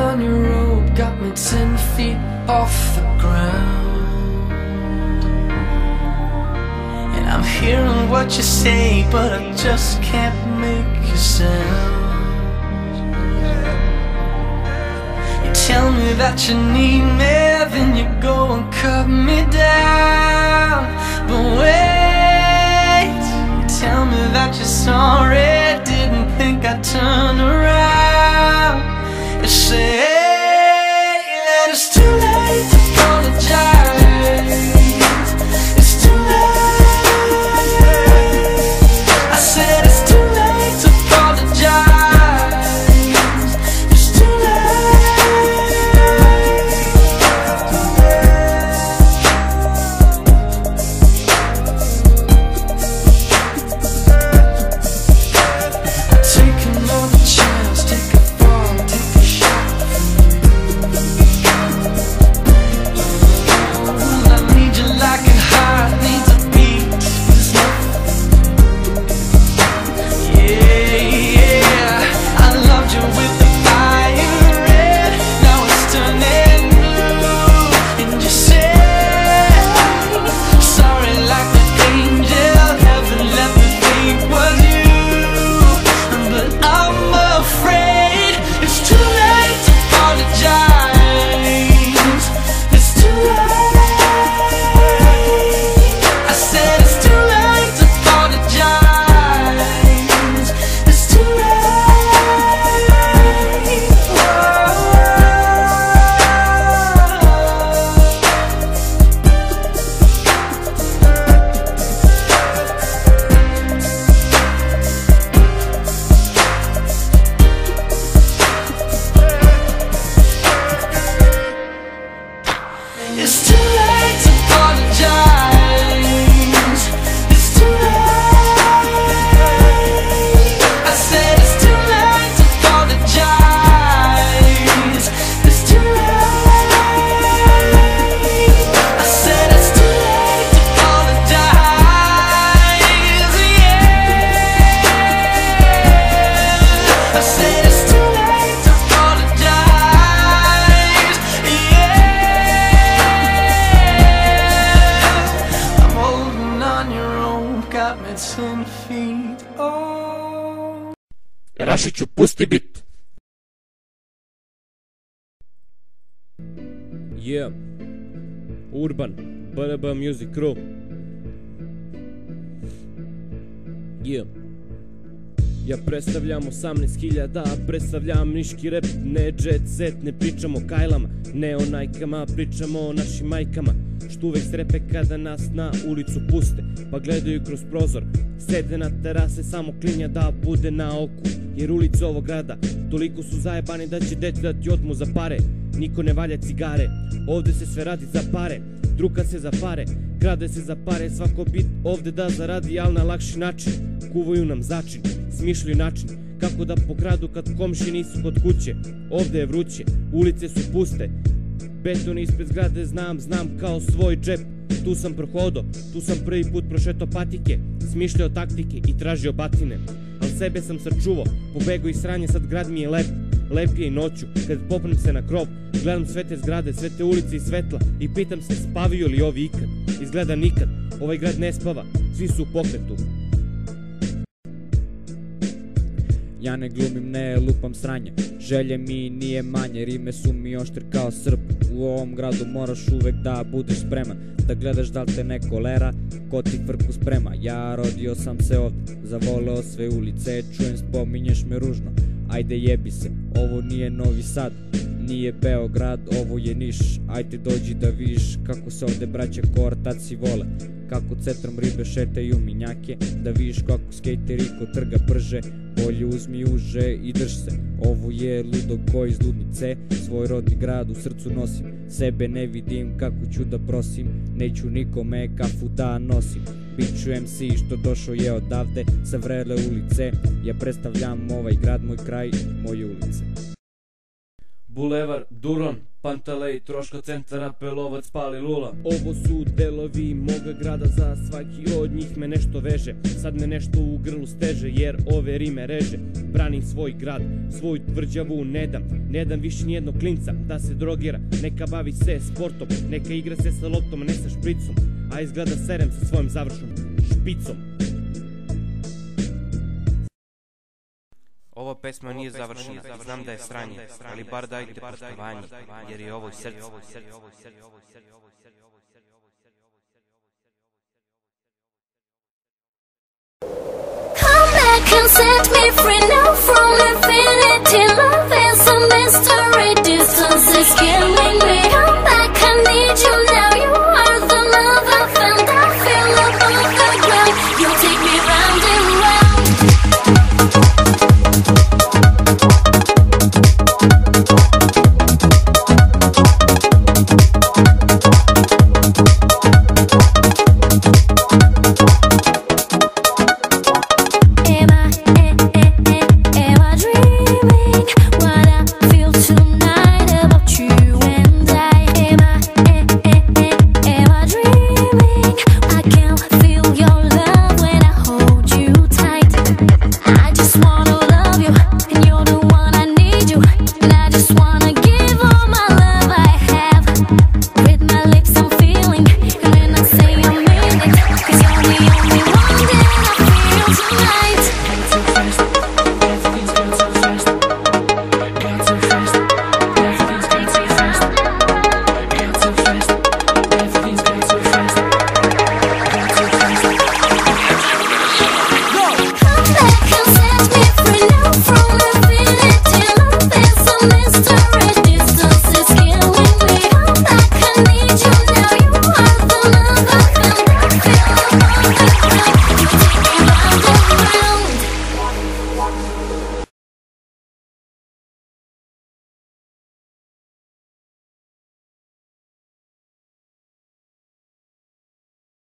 on your road, got me 10 feet off the ground. And I'm hearing what you say, but I just can't make a sound. You tell me that you need me, then you go and cut me down. But wait, you tell me that you're sorry, didn't think I'd turn around. You say that it's too late to apologize. It's too late. I said it's too late to apologize. It's too take another chance, take a fall, take a shot. Well, I need you like a heart needs a beat. Yeah, I loved you with the fire red, now it's turning blue. And you say sorry like an angel, heaven let me think was you. But I'm afraid it's too late to apologize. It's too late. I said it's too late to apologize. It's too late. It's too late to apologize. It's too late. I said it's too late to apologize. It's too late. I said it's too late to apologize. Yeah. I said it's too late to apologize. Yeah. I'm holding on your rope, got me 10 feet off. Rašiću, pusti bit. Yeah, Urban, BNB Music Crew. Yeah. Ja predstavljam 18.000, predstavljam niški rep, ne jet set, ne pričamo o kajlama, ne o najkama, pričamo o našim majkama, što uvek strepe kada nas na ulicu puste, pa gledaju kroz prozor, sede na terase, samo klinja da bude na oku, jer ulice ovog grada toliko su zajebane da će dete da ti otmu za pare, niko ne valja cigare, ovde se sve radi za pare, druka se za pare, krade se za pare, svako bit ovde da zaradi, al na lakši način, kuvaju nam začin, smišljaju način kako da pokradu kad komši nisu kod kuće. Ovde je vruće, ulice su puste, beton ispred zgrade znam kao svoj džep. Tu sam prohodo, tu sam prvi put prošetao patike, smišljao taktike i tražio batine. Al sebe sam sačuvao, pobegao iz sranje, sad grad mi je lep, lep je i noću, kad popnem se na krov, gledam sve te zgrade, sve te ulice i svetla i pitam se spavaju li ovi ikad. Izgleda nikad, ovaj grad ne spava, svi su u pokretu. Ja ne glumim, ne lupam sranje, želje mi nije manje, rime su mi oštre kao srp. U ovom gradu moraš uvek da budeš spreman, da gledaš da li te ne kolera, ko ti frku sprema. Ja rodio sam se ovde, zavoleo sve ulice, čujem spominješ me ružno, ajde jebi se, ovo nije Novi Sad, nije Beograd, ovo je Niš, ajde dođi da vidiš kako se ovde braća kortaci vole, kako cetrom ribe šetaju minjake, da vidiš kako skejteri kod trga prže, bolje uzmi uže i drž se, ovo je ludo ko iz ludnice, svoj rodni grad u srcu nosim, sebe ne vidim kako ću da prosim, neću nikome kafu da nosim, biću MC što došao je odavde sa vrele ulice, ja predstavljam ovaj grad, moj kraj, moje ulice. Bulevar, Duron, Pantelej, Troška centar, Apelovac, Pali Lula. Ovo su delovi moga grada, za svaki od njih me nešto veže. Sad me nešto u grlu steže, jer ove rime reže. Branim svoj grad, svoju tvrđavu ne dam više nijednog klinca da se drogira. Neka bavi se sportom, neka igra se sa loptom, ne sa špricom. A izgleda serem sa svojom završnom špicom. Ova pesma nije završena, znam da je sranje, ali bar dajte poštovanje, jer je ovo srce. Come back and set me free now from infinity